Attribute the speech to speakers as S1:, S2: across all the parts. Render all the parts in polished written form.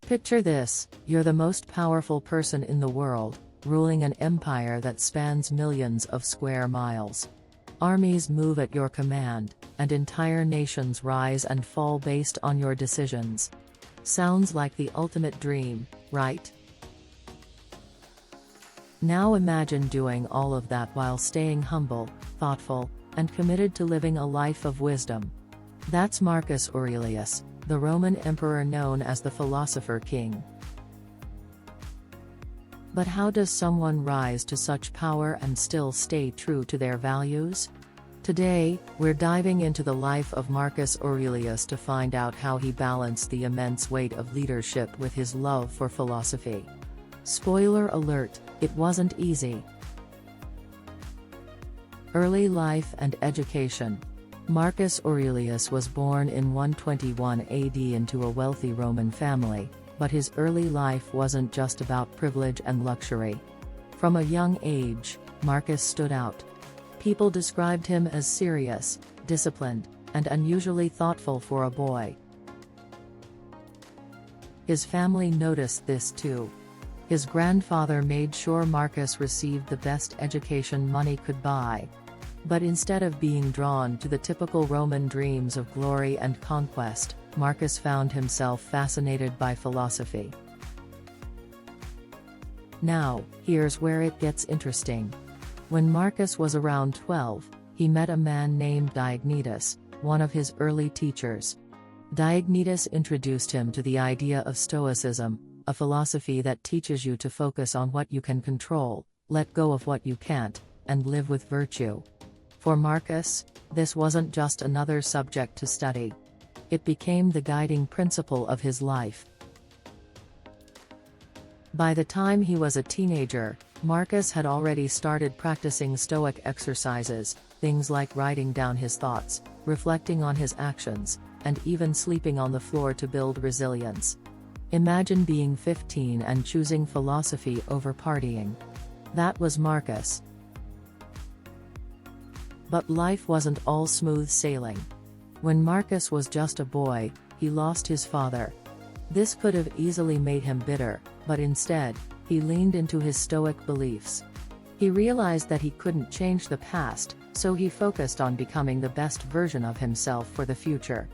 S1: Picture this: you're the most powerful person in the world, ruling an empire that spans millions of square miles. Armies move at your command, and entire nations rise and fall based on your decisions. Sounds like the ultimate dream, right? Now imagine doing all of that while staying humble, thoughtful, and committed to living a life of wisdom. That's Marcus Aurelius, the Roman emperor known as the Philosopher King. But how does someone rise to such power and still stay true to their values? Today, we're diving into the life of Marcus Aurelius to find out how he balanced the immense weight of leadership with his love for philosophy. Spoiler alert, it wasn't easy. Early life and education. Marcus Aurelius was born in 121 AD into a wealthy Roman family, but his early life wasn't just about privilege and luxury. From a young age, Marcus stood out. People described him as serious, disciplined, and unusually thoughtful for a boy. His family noticed this too. His grandfather made sure Marcus received the best education money could buy. But instead of being drawn to the typical Roman dreams of glory and conquest, Marcus found himself fascinated by philosophy. Now, here's where it gets interesting. When Marcus was around 12, he met a man named Diognetus, one of his early teachers. Diognetus introduced him to the idea of Stoicism, a philosophy that teaches you to focus on what you can control, let go of what you can't, and live with virtue. For Marcus, this wasn't just another subject to study. It became the guiding principle of his life. By the time he was a teenager, Marcus had already started practicing Stoic exercises, things like writing down his thoughts, reflecting on his actions, and even sleeping on the floor to build resilience. Imagine being 15 and choosing philosophy over partying. That was Marcus. But life wasn't all smooth sailing. When Marcus was just a boy, he lost his father. This could have easily made him bitter, but instead, he leaned into his Stoic beliefs. He realized that he couldn't change the past, so he focused on becoming the best version of himself for the future.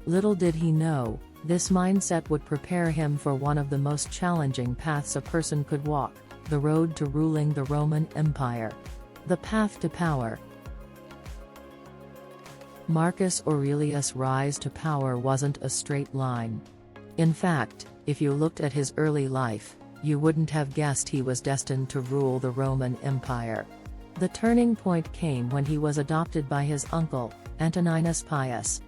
S1: Little did he know, this mindset would prepare him for one of the most challenging paths a person could walk, the road to ruling the Roman Empire. The path to power. Marcus Aurelius' rise to power wasn't a straight line. In fact, if you looked at his early life, you wouldn't have guessed he was destined to rule the Roman Empire. The turning point came when he was adopted by his uncle, Antoninus Pius.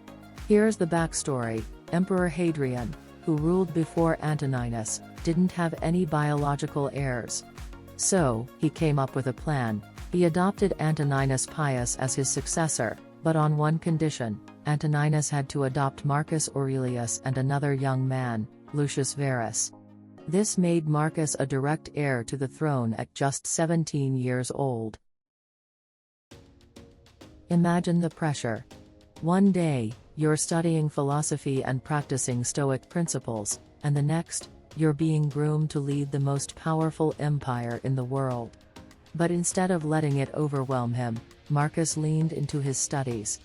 S1: Here's the backstory: Emperor Hadrian, who ruled before Antoninus, didn't have any biological heirs. So, he came up with a plan. He adopted Antoninus Pius as his successor, but on one condition: Antoninus had to adopt Marcus Aurelius and another young man, Lucius Verus. This made Marcus a direct heir to the throne at just 17 years old. Imagine the pressure. One day, you're studying philosophy and practicing Stoic principles, and the next, you're being groomed to lead the most powerful empire in the world. But instead of letting it overwhelm him, Marcus leaned into his studies.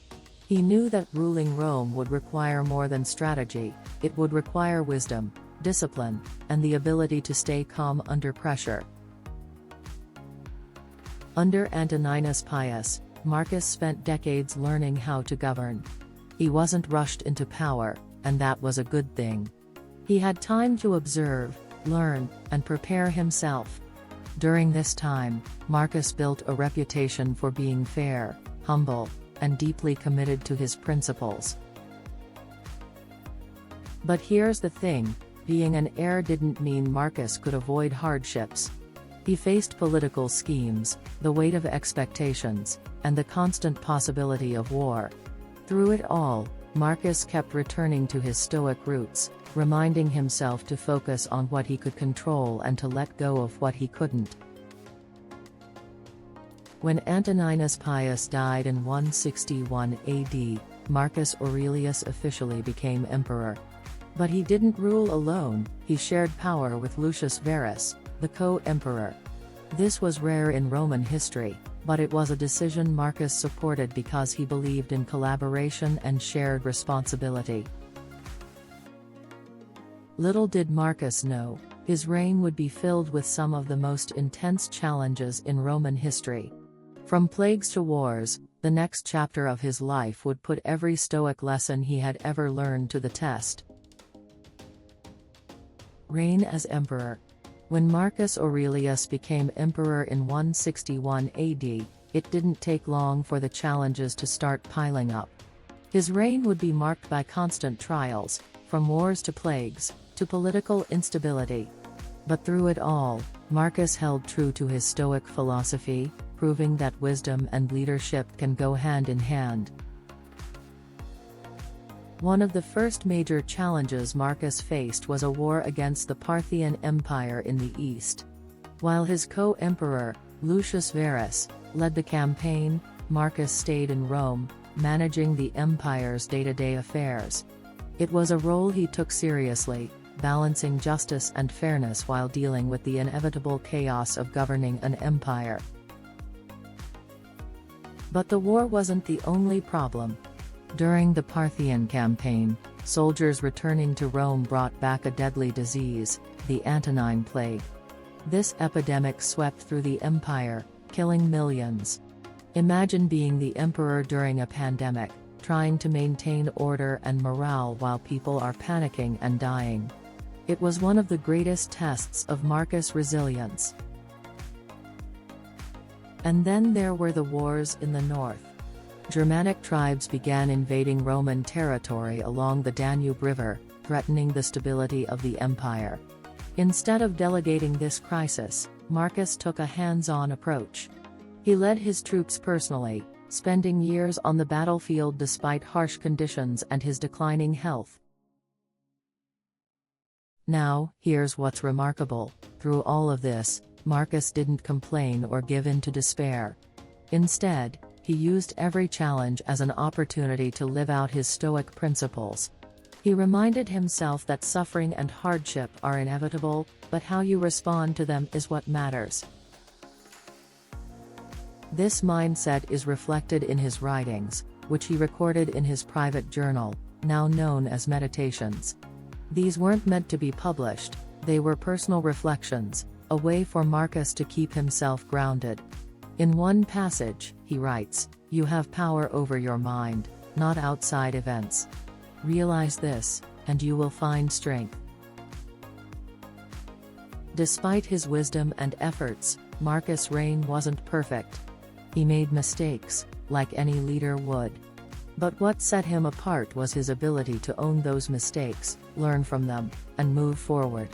S1: He knew that ruling Rome would require more than strategy; it would require wisdom, discipline, and the ability to stay calm under pressure. Under Antoninus Pius, Marcus spent decades learning how to govern. He wasn't rushed into power, and that was a good thing. He had time to observe, learn, and prepare himself. During this time, Marcus built a reputation for being fair, humble, and deeply committed to his principles. But here's the thing: being an heir didn't mean Marcus could avoid hardships. He faced political schemes, the weight of expectations, and the constant possibility of war. Through it all, Marcus kept returning to his Stoic roots, reminding himself to focus on what he could control and to let go of what he couldn't. When Antoninus Pius died in 161 AD, Marcus Aurelius officially became emperor. But he didn't rule alone, he shared power with Lucius Verus, the co-emperor. This was rare in Roman history, but it was a decision Marcus supported because he believed in collaboration and shared responsibility. Little did Marcus know, his reign would be filled with some of the most intense challenges in Roman history. From plagues to wars, the next chapter of his life would put every Stoic lesson he had ever learned to the test. Reign as emperor. When Marcus Aurelius became emperor in 161 AD, it didn't take long for the challenges to start piling up. His reign would be marked by constant trials, from wars to plagues, to political instability. But through it all, Marcus held true to his Stoic philosophy, proving that wisdom and leadership can go hand in hand. One of the first major challenges Marcus faced was a war against the Parthian Empire in the east. While his co-emperor, Lucius Verus, led the campaign, Marcus stayed in Rome, managing the empire's day-to-day affairs. It was a role he took seriously, balancing justice and fairness while dealing with the inevitable chaos of governing an empire. But the war wasn't the only problem. During the Parthian campaign, soldiers returning to Rome brought back a deadly disease, the Antonine Plague. This epidemic swept through the empire, killing millions. Imagine being the emperor during a pandemic, trying to maintain order and morale while people are panicking and dying. It was one of the greatest tests of Marcus' resilience. And then there were the wars in the north. Germanic tribes began invading Roman territory along the Danube River, threatening the stability of the empire. Instead of delegating this crisis, Marcus took a hands-on approach. He led his troops personally, spending years on the battlefield despite harsh conditions and his declining health. Now, here's what's remarkable: through all of this, Marcus didn't complain or give in to despair. Instead, he used every challenge as an opportunity to live out his Stoic principles. He reminded himself that suffering and hardship are inevitable, but how you respond to them is what matters. This mindset is reflected in his writings, which he recorded in his private journal, now known as Meditations. These weren't meant to be published, they were personal reflections, a way for Marcus to keep himself grounded. In one passage, he writes, "You have power over your mind, not outside events. Realize this, and you will find strength." Despite his wisdom and efforts, Marcus' reign wasn't perfect. He made mistakes, like any leader would. But what set him apart was his ability to own those mistakes, learn from them, and move forward.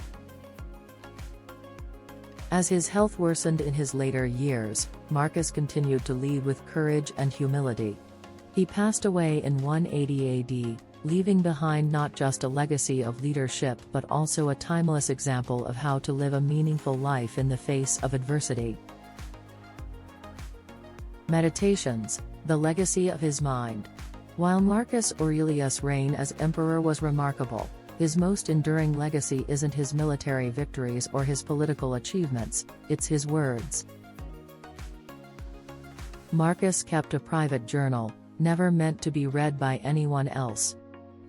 S1: As his health worsened in his later years, Marcus continued to lead with courage and humility. He passed away in 180 AD, leaving behind not just a legacy of leadership but also a timeless example of how to live a meaningful life in the face of adversity. Meditations, the legacy of his mind. While Marcus Aurelius' reign as emperor was remarkable, his most enduring legacy isn't his military victories or his political achievements, it's his words. Marcus kept a private journal, never meant to be read by anyone else.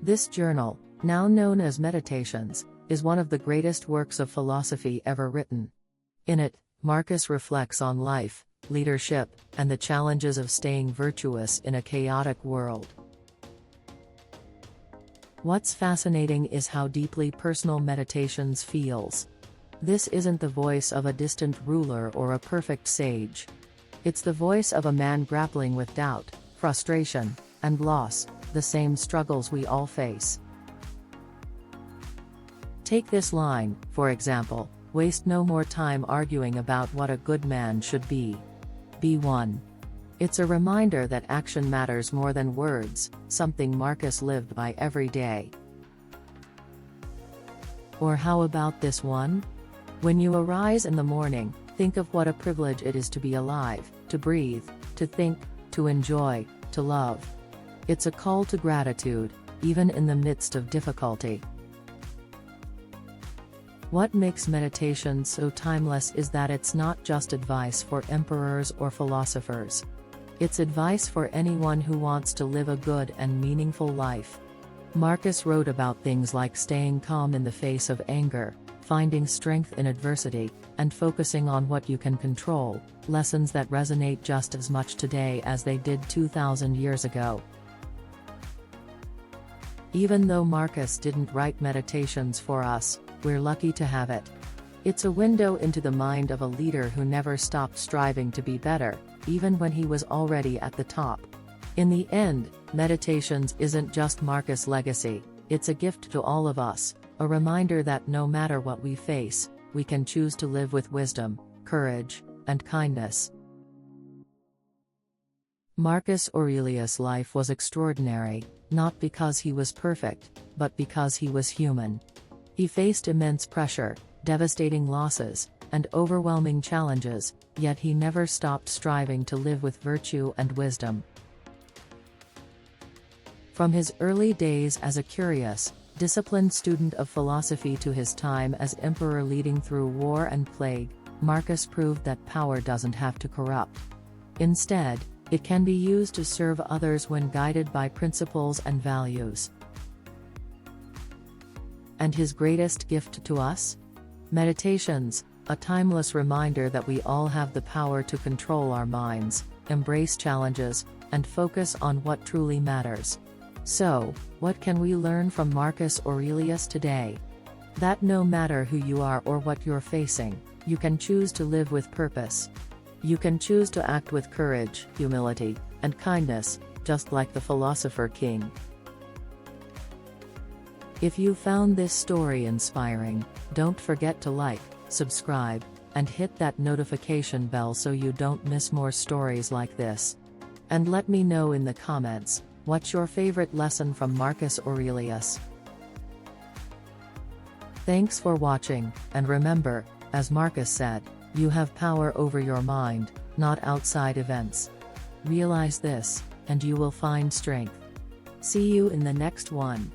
S1: This journal, now known as Meditations, is one of the greatest works of philosophy ever written. In it, Marcus reflects on life, leadership, and the challenges of staying virtuous in a chaotic world. What's fascinating is how deeply personal Meditations feels. This isn't the voice of a distant ruler or a perfect sage. It's the voice of a man grappling with doubt, frustration, and loss, the same struggles we all face. Take this line, for example: "Waste no more time arguing about what a good man should be. Be one." It's a reminder that action matters more than words, something Marcus lived by every day. Or how about this one? "When you arise in the morning, think of what a privilege it is to be alive, to breathe, to think, to enjoy, to love." It's a call to gratitude, even in the midst of difficulty. What makes meditation so timeless is that it's not just advice for emperors or philosophers. It's advice for anyone who wants to live a good and meaningful life. Marcus wrote about things like staying calm in the face of anger, finding strength in adversity, and focusing on what you can control, lessons that resonate just as much today as they did 2,000 years ago. Even though Marcus didn't write Meditations for us, we're lucky to have it. It's a window into the mind of a leader who never stopped striving to be better, even when he was already at the top. In the end, Meditations isn't just Marcus' legacy, it's a gift to all of us, a reminder that no matter what we face, we can choose to live with wisdom, courage, and kindness. Marcus Aurelius' life was extraordinary, not because he was perfect, but because he was human. He faced immense pressure, devastating losses, and overwhelming challenges, yet he never stopped striving to live with virtue and wisdom. From his early days as a curious, disciplined student of philosophy to his time as emperor leading through war and plague, Marcus proved that power doesn't have to corrupt. Instead, it can be used to serve others when guided by principles and values. And his greatest gift to us? Meditations, a timeless reminder that we all have the power to control our minds, embrace challenges, and focus on what truly matters. So, what can we learn from Marcus Aurelius today? That no matter who you are or what you're facing, you can choose to live with purpose. You can choose to act with courage, humility, and kindness, just like the Philosopher King. If you found this story inspiring, don't forget to like, subscribe, and hit that notification bell so you don't miss more stories like this. And let me know in the comments, what's your favorite lesson from Marcus Aurelius? Thanks for watching, and remember, as Marcus said, you have power over your mind, not outside events. Realize this, and you will find strength. See you in the next one.